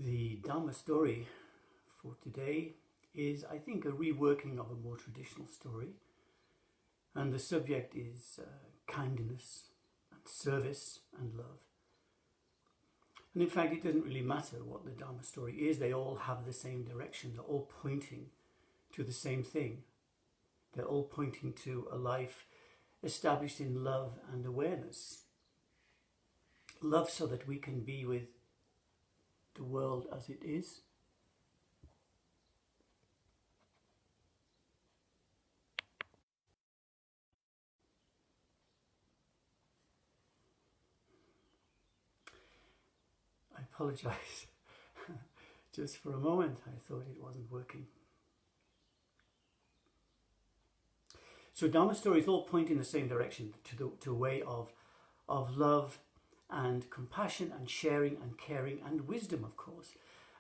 The Dhamma story for today is, I think, a reworking of a more traditional story. And the subject is kindness and service and love. And in fact, it doesn't really matter what the Dhamma story is. They all have the same direction. They're all pointing to the same thing. They're all pointing to a life established in love and awareness. Love so that we can be with the world as it is. I apologize. Just for a moment, I thought it wasn't working. So Dharma stories all point in the same direction, to a way of love and compassion and sharing and caring and wisdom, of course.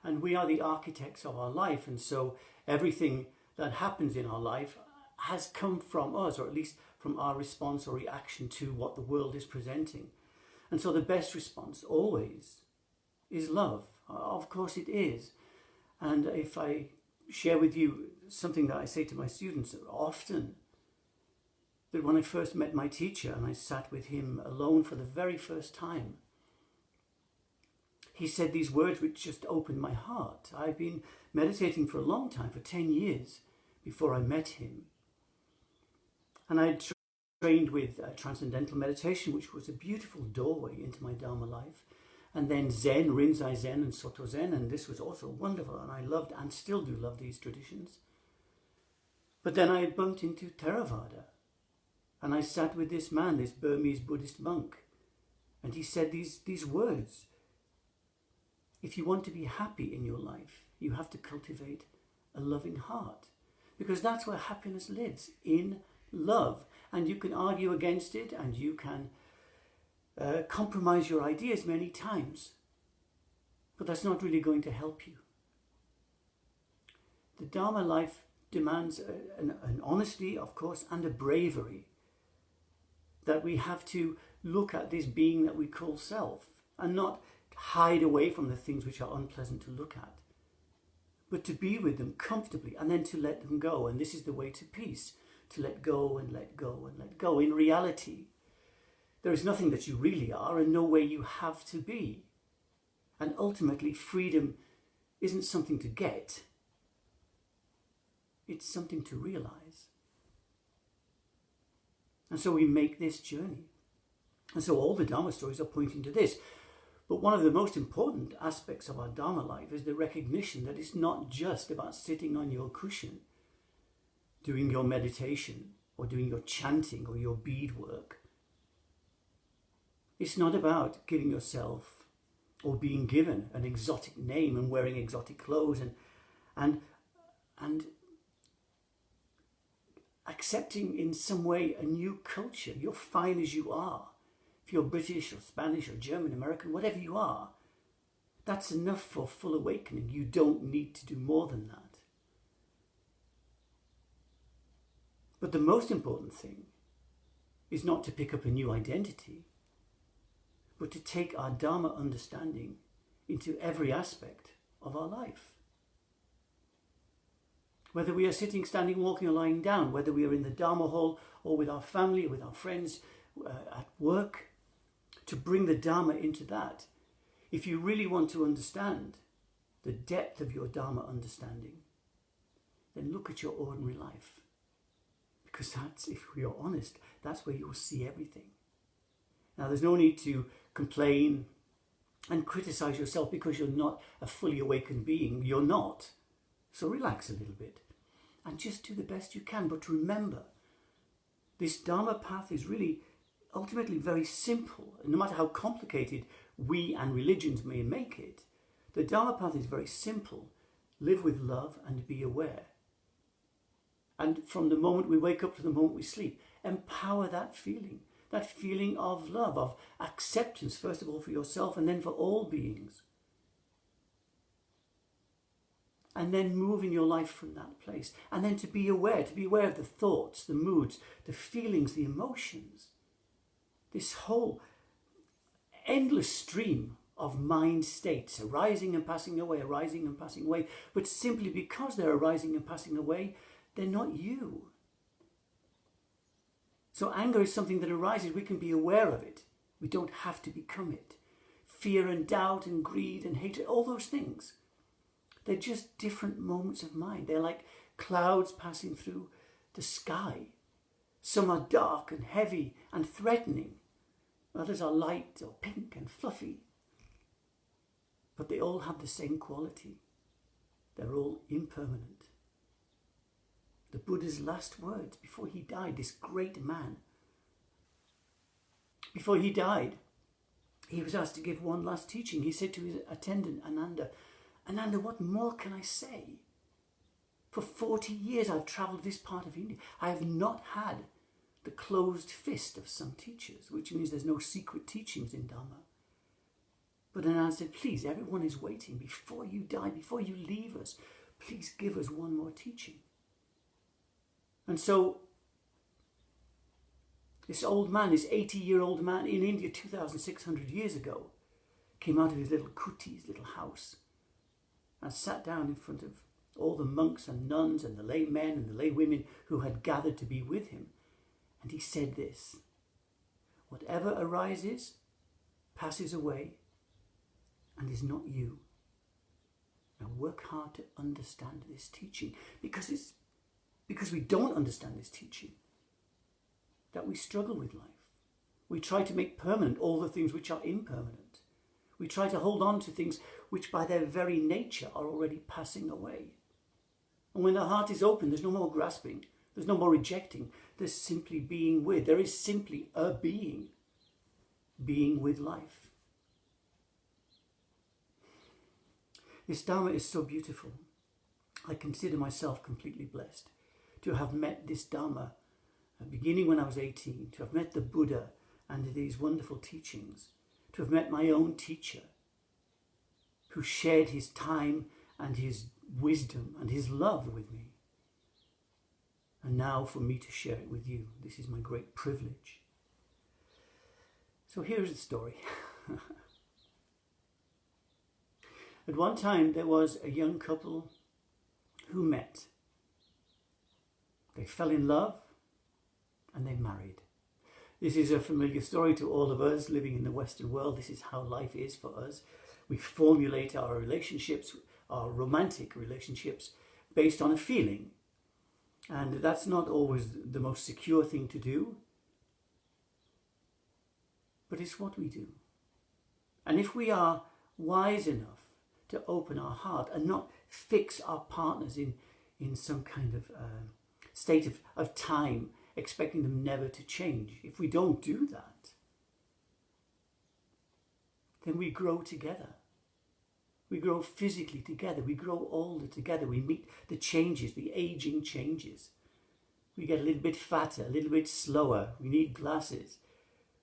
And we are the architects of our life, and so everything that happens in our life has come from us, or at least from our response or reaction to what the world is presenting. And so the best response always is love. Of course it is. And if I share with you something that I say to my students often, that when I first met my teacher and I sat with him alone for the very first time, he said these words which just opened my heart. I've been meditating for a long time, for 10 years before I met him. And I had trained with transcendental meditation, which was a beautiful doorway into my Dharma life. And then Zen, Rinzai Zen and Soto Zen, and this was also wonderful, and I loved and still do love these traditions. But then I had bumped into Theravada, and I sat with this man, this Burmese Buddhist monk, and he said these words. If you want to be happy in your life, you have to cultivate a loving heart, because that's where happiness lives, in love. And you can argue against it, and you can compromise your ideas many times, but that's not really going to help you. The Dharma life demands an honesty, of course, and a bravery, that we have to look at this being that we call self and not hide away from the things which are unpleasant to look at, but to be with them comfortably and then to let them go. And this is the way to peace, to let go and let go and let go. In reality, there is nothing that you really are and no way you have to be. And ultimately, freedom isn't something to get. It's something to realize. And so we make this journey. And so all the Dharma stories are pointing to this. But one of the most important aspects of our Dharma life is the recognition that it's not just about sitting on your cushion, doing your meditation, or doing your chanting or your beadwork. It's not about giving yourself or being given an exotic name and wearing exotic clothes and accepting in some way a new culture. You're fine as you are. If you're British or Spanish or German, American, whatever you are, that's enough for full awakening. You don't need to do more than that. But the most important thing is not to pick up a new identity, but to take our Dharma understanding into every aspect of our life. Whether we are sitting, standing, walking, or lying down, whether we are in the Dharma hall or with our family, or with our friends at work, to bring the Dharma into that. If you really want to understand the depth of your Dharma understanding, then look at your ordinary life. Because that's, if we are honest, that's where you'll see everything. Now, there's no need to complain and criticize yourself because you're not a fully awakened being. You're not. So relax a little bit and just do the best you can. But remember, this Dharma path is really ultimately very simple. And no matter how complicated we and religions may make it, the Dharma path is very simple. Live with love and be aware. And from the moment we wake up to the moment we sleep, empower that feeling of love, of acceptance, first of all for yourself and then for all beings. And then move in your life from that place. And then to be aware of the thoughts, the moods, the feelings, the emotions. This whole endless stream of mind states, arising and passing away, arising and passing away. But simply because they're arising and passing away, they're not you. So anger is something that arises. We can be aware of it. We don't have to become it. Fear and doubt and greed and hatred, all those things, they're just different moments of mind. They're like clouds passing through the sky. Some are dark and heavy and threatening. Others are light or pink and fluffy. But they all have the same quality. They're all impermanent. The Buddha's last words before he died, this great man, before he died, he was asked to give one last teaching. He said to his attendant, Ananda, Ananda, what more can I say? For 40 years I've travelled this part of India. I have not had the closed fist of some teachers, which means there's no secret teachings in Dhamma. But Ananda said, please, everyone is waiting. Before you die, before you leave us, please give us one more teaching. And so this old man, this 80-year-old man in India 2,600 years ago, came out of his little kuti, his little house, and sat down in front of all the monks and nuns and the lay men and the lay women who had gathered to be with him. And he said this, whatever arises, passes away, and is not you. Now work hard to understand this teaching, because we don't understand this teaching that we struggle with life. We try to make permanent all the things which are impermanent. We try to hold on to things which by their very nature are already passing away. And when the heart is open, there's no more grasping, there's no more rejecting, there's simply being with. There is simply a being with life. This Dharma is so beautiful. I consider myself completely blessed to have met this Dharma, beginning when I was 18, to have met the Buddha and these wonderful teachings, to have met my own teacher, who shared his time and his wisdom and his love with me. And now for me to share it with you. This is my great privilege. So here's the story. At one time there was a young couple who met. They fell in love and they married. This is a familiar story to all of us living in the Western world. This is how life is for us. We formulate our relationships, our romantic relationships, based on a feeling. And that's not always the most secure thing to do. But it's what we do. And if we are wise enough to open our heart and not fix our partners in some kind of state of time, expecting them never to change. If we don't do that, then we grow together. We grow physically together. We grow older together. We meet the changes, the aging changes. We get a little bit fatter, a little bit slower. We need glasses.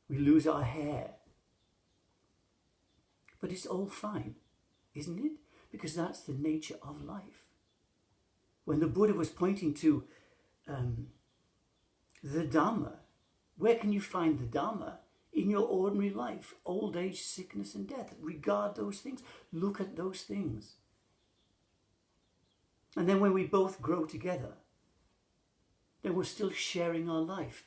We lose our hair. But it's all fine, isn't it? Because that's the nature of life. When the Buddha was pointing to the Dhamma, where can you find the Dhamma? In your ordinary life, old age, sickness and death. Regard those things. Look at those things. And then when we both grow together, then we're still sharing our life.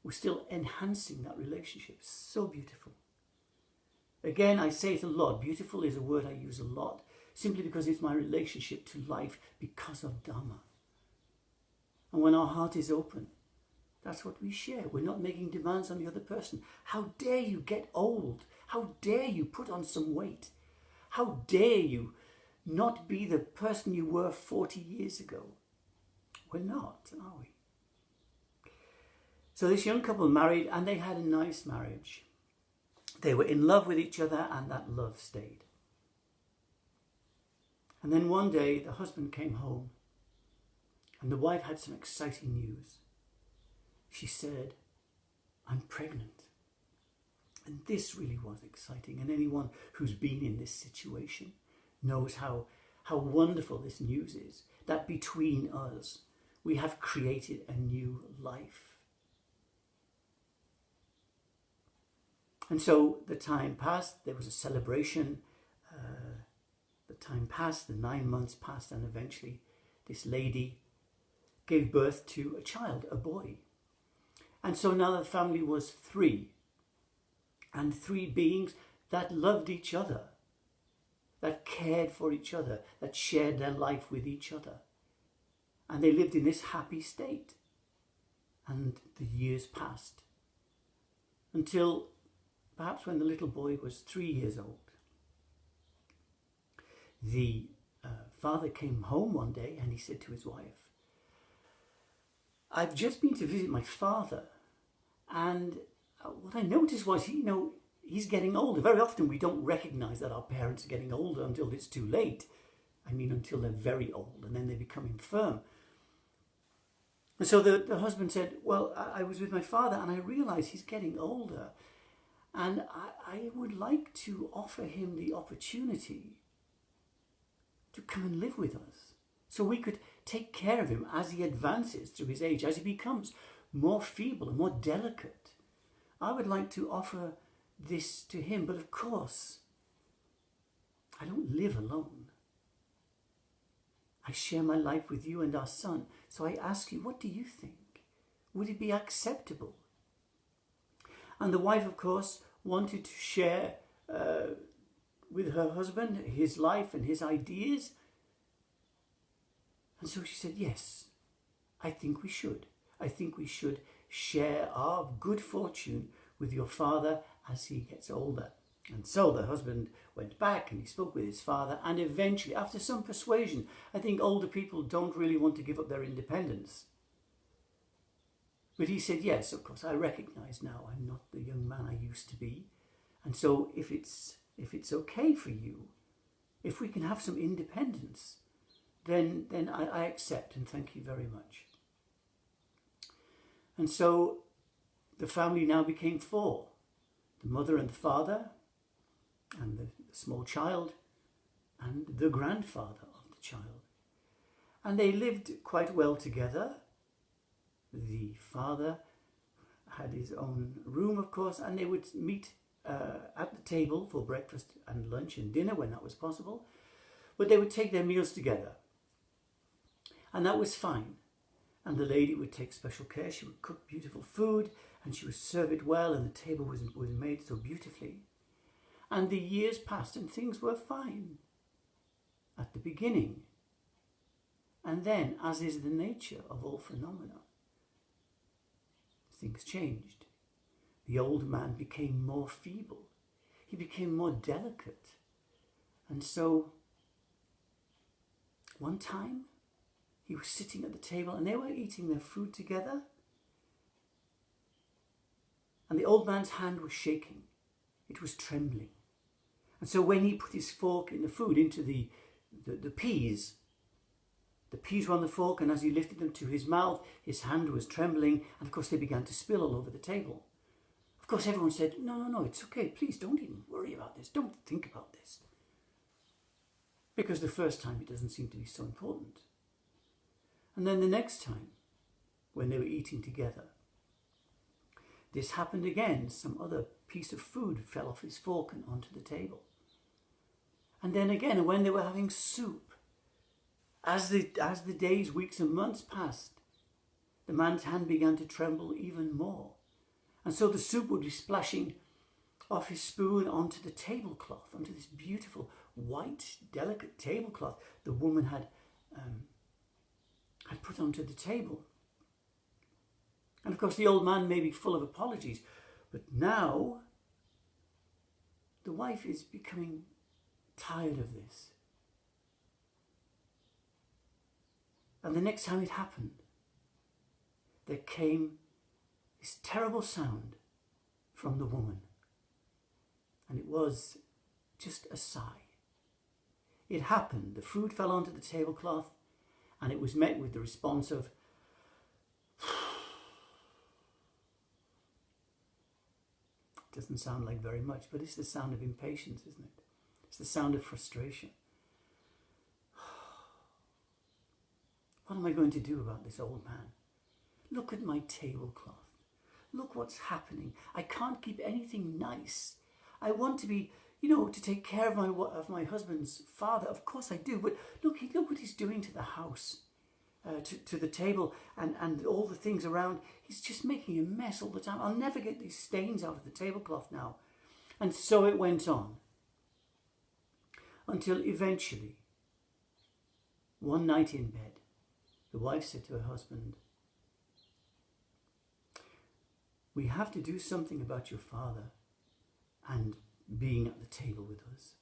We're still enhancing that relationship. So beautiful. Again, I say it a lot. Beautiful is a word I use a lot, simply because it's my relationship to life because of Dhamma. And when our heart is open, that's what we share. We're not making demands on the other person. How dare you get old? How dare you put on some weight? How dare you not be the person you were 40 years ago? We're not, are we? So this young couple married, and they had a nice marriage. They were in love with each other, and that love stayed. And then one day the husband came home, and the wife had some exciting news. She said, I'm pregnant. And this really was exciting. And anyone who's been in this situation knows how wonderful this news is. That between us, we have created a new life. And so the time passed, there was a celebration, the time passed, the 9 months passed, and eventually this lady gave birth to a child, a boy. And so now the family was 3, and 3 beings that loved each other, that cared for each other, that shared their life with each other. And they lived in this happy state. And the years passed until perhaps when the little boy was 3 years old. The father came home one day and he said to his wife, "I've just been to visit my father, and what I noticed was, he's getting older. Very often we don't recognize that our parents are getting older until it's too late. I mean, until they're very old, and then they become infirm." And so the husband said, "Well, I was with my father and I realized he's getting older, and I would like to offer him the opportunity to come and live with us so we could take care of him as he advances through his age, as he becomes more feeble and more delicate. I would like to offer this to him, but of course, I don't live alone. I share my life with you and our son. So I ask you, what do you think? Would it be acceptable?" And the wife, of course, wanted to share with her husband his life and his ideas. And so she said, "Yes, I think we should. I think we should share our good fortune with your father as he gets older." And so the husband went back and he spoke with his father, and eventually, after some persuasion, I think older people don't really want to give up their independence. But he said, "Yes, of course, I recognize now I'm not the young man I used to be. And so if it's okay for you, if we can have some independence, then I accept, and thank you very much." And so the family now became 4. The mother and the father, and the small child, and the grandfather of the child. And they lived quite well together. The father had his own room, of course, and they would meet at the table for breakfast and lunch and dinner when that was possible. But they would take their meals together. And that was fine. And the lady would take special care. She would cook beautiful food, and she would serve it well, and the table was made so beautifully. And the years passed and things were fine at the beginning. And then, as is the nature of all phenomena, things changed. The old man became more feeble. He became more delicate. And so, one time, he was sitting at the table and they were eating their food together. And the old man's hand was shaking. It was trembling. And so when he put his fork in the food, into the peas were on the fork, and as he lifted them to his mouth, his hand was trembling, and of course they began to spill all over the table. Of course everyone said, no, it's okay, please don't even worry about this, don't think about this. Because the first time it doesn't seem to be so important. And then the next time, when they were eating together, this happened again. Some other piece of food fell off his fork and onto the table. And then again, when they were having soup, as the days, weeks and months passed, the man's hand began to tremble even more. And so the soup would be splashing off his spoon onto the tablecloth, onto this beautiful white, delicate tablecloth the woman had put onto the table. And of course the old man may be full of apologies, but now the wife is becoming tired of this. And the next time it happened, there came this terrible sound from the woman. And it was just a sigh. It happened. The food fell onto the tablecloth, and it was met with the response of, it doesn't sound like very much, but it's the sound of impatience, isn't it? It's the sound of frustration. What am I going to do about this old man? Look at my tablecloth. look what's happening. I can't keep anything nice. I want to be, to take care of my husband's father. Of course I do. But look what he's doing to the house, to the table and all the things around. He's just making a mess all the time. I'll never get these stains out of the tablecloth now. And so it went on until eventually, one night in bed, the wife said to her husband, "We have to do something about your father and being at the table with us.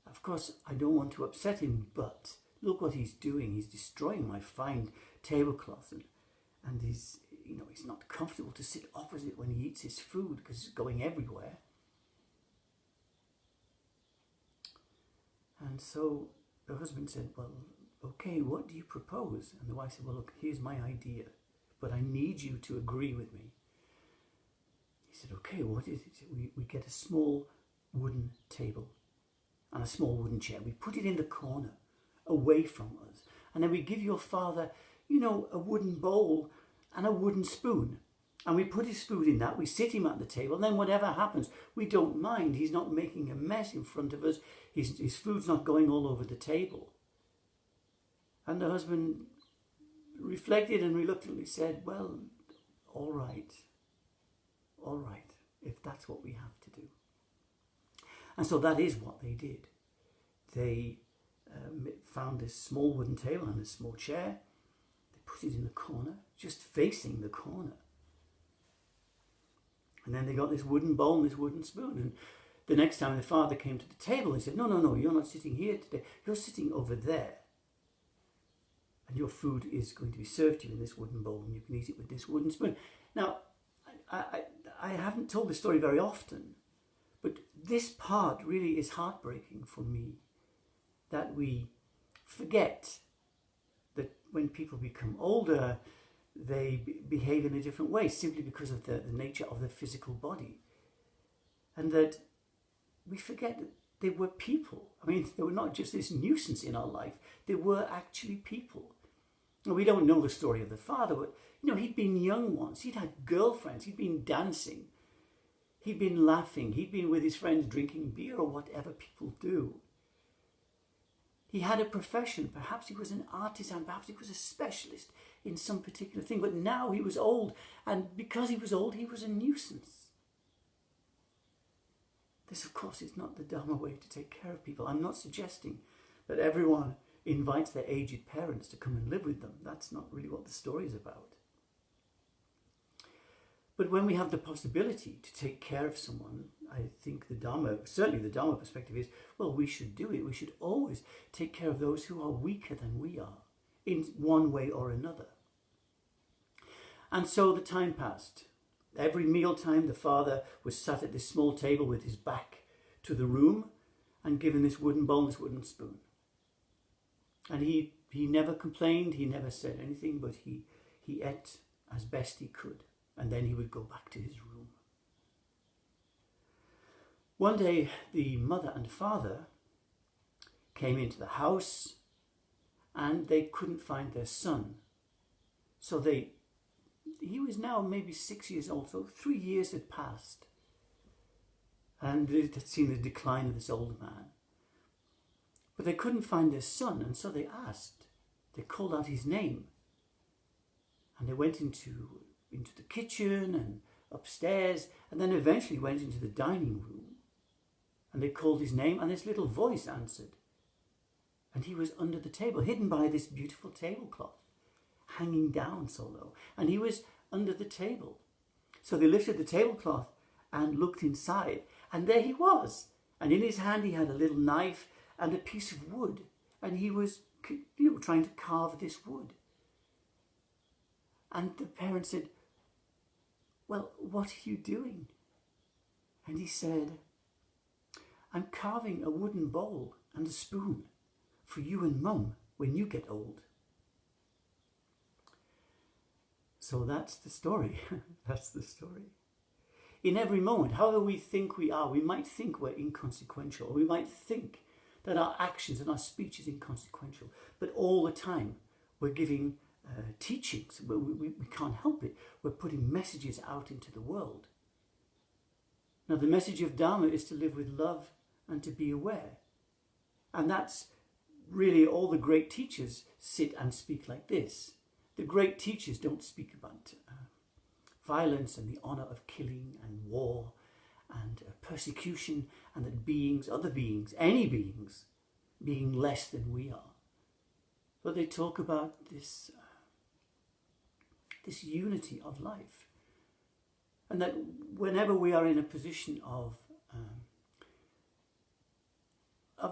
Of course, I don't want to upset him, but look what he's doing. He's destroying my fine tablecloth, and he's not comfortable to sit opposite when he eats his food because it's going everywhere." And so the husband said, "Well, okay, what do you propose?" And the wife said, "Well, look, here's my idea, but I need you to agree with me." He said, "Okay, what is it?" We get a small wooden table and a small wooden chair. We put it in the corner away from us. And then we give your father, a wooden bowl and a wooden spoon. And we put his food in that. We sit him at the table. And then whatever happens, we don't mind. He's not making a mess in front of us. His food's not going all over the table. And the husband reflected and reluctantly said, "Well, all right, if that's what we have to do." And so that is what they did. They found this small wooden table and a small chair. They put it in the corner, just facing the corner. And then they got this wooden bowl and this wooden spoon. And the next time the father came to the table, he said, no, you're not sitting here today. You're sitting over there. And your food is going to be served to you in this wooden bowl, and you can eat it with this wooden spoon. Now, I haven't told this story very often, but this part really is heartbreaking for me, that we forget that when people become older, they behave in a different way simply because of the nature of the physical body. And that we forget that they were people. I mean, they were not just this nuisance in our life. They were actually people. And we don't know the story of the father, but, he'd been young once. He'd had girlfriends. He'd been dancing. He'd been laughing. He'd been with his friends drinking beer or whatever people do. He had a profession. Perhaps he was an artisan. Perhaps he was a specialist in some particular thing. But now he was old. And because he was old, he was a nuisance. This, of course, is not the Dharma way to take care of people. I'm not suggesting that everyone invites their aged parents to come and live with them. That's not really what the story is about. But when we have the possibility to take care of someone, I think certainly the Dharma perspective is, well, we should do it. We should always take care of those who are weaker than we are in one way or another. And so the time passed. Every mealtime, the father was sat at this small table with his back to the room and given this wooden bowl, this wooden spoon. And he never complained, he never said anything, but he ate as best he could. And then he would go back to his room. One day, the mother and father came into the house and they couldn't find their son. So he was now maybe 6 years old, so 3 years had passed. And they had seen the decline of this old man. But they couldn't find their son, and so they asked. They called out his name. And they went into the kitchen and upstairs, and then eventually went into the dining room. And they called his name, and this little voice answered. And he was under the table, hidden by this beautiful tablecloth, hanging down so low. And he was under the table. So they lifted the tablecloth and looked inside, and there he was. And in his hand he had a little knife and a piece of wood, and he was trying to carve this wood. And the parents said, "Well, what are you doing?" And he said, "I'm carving a wooden bowl and a spoon for you and Mum when you get old." So that's the story. That's the story. In every moment, however we think we are, we might think we're inconsequential, or we might think that our actions and our speech is inconsequential, but all the time we're giving teachings. We can't help it. We're putting messages out into the world. Now, the message of Dharma is to live with love and to be aware. And that's really all the great teachers sit and speak like this. The great teachers don't speak about violence and the honor of killing and war and persecution and that beings, other beings, any beings, being less than we are. But they talk about this unity of life. And that whenever we are in a position of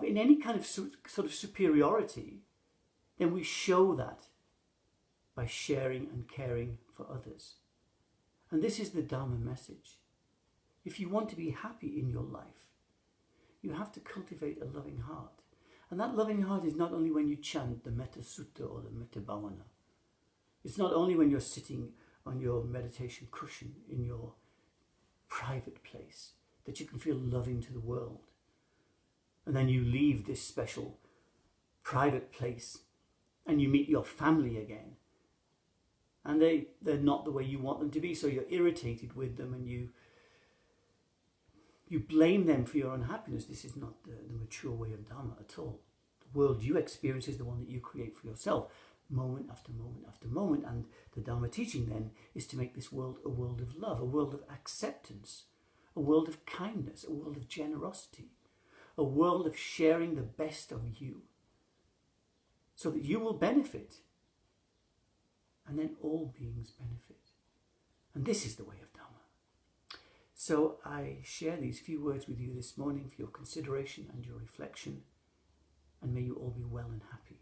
in any kind of sort of superiority, then we show that by sharing and caring for others. And this is the Dharma message. If you want to be happy in your life, you have to cultivate a loving heart. And that loving heart is not only when you chant the Metta Sutta or the Metta Bhavana. It's not only when you're sitting on your meditation cushion in your private place that you can feel loving to the world. And then you leave this special private place and you meet your family again. And they're not the way you want them to be, so you're irritated with them and you blame them for your unhappiness. This is not the mature way of Dharma at all. The world you experience is the one that you create for yourself, moment after moment after moment. And the Dharma teaching then is to make this world a world of love, a world of acceptance, a world of kindness, a world of generosity, a world of sharing the best of you so that you will benefit and then all beings benefit. And this is the way of Dhamma. So I share these few words with you this morning for your consideration and your reflection, and may you all be well and happy.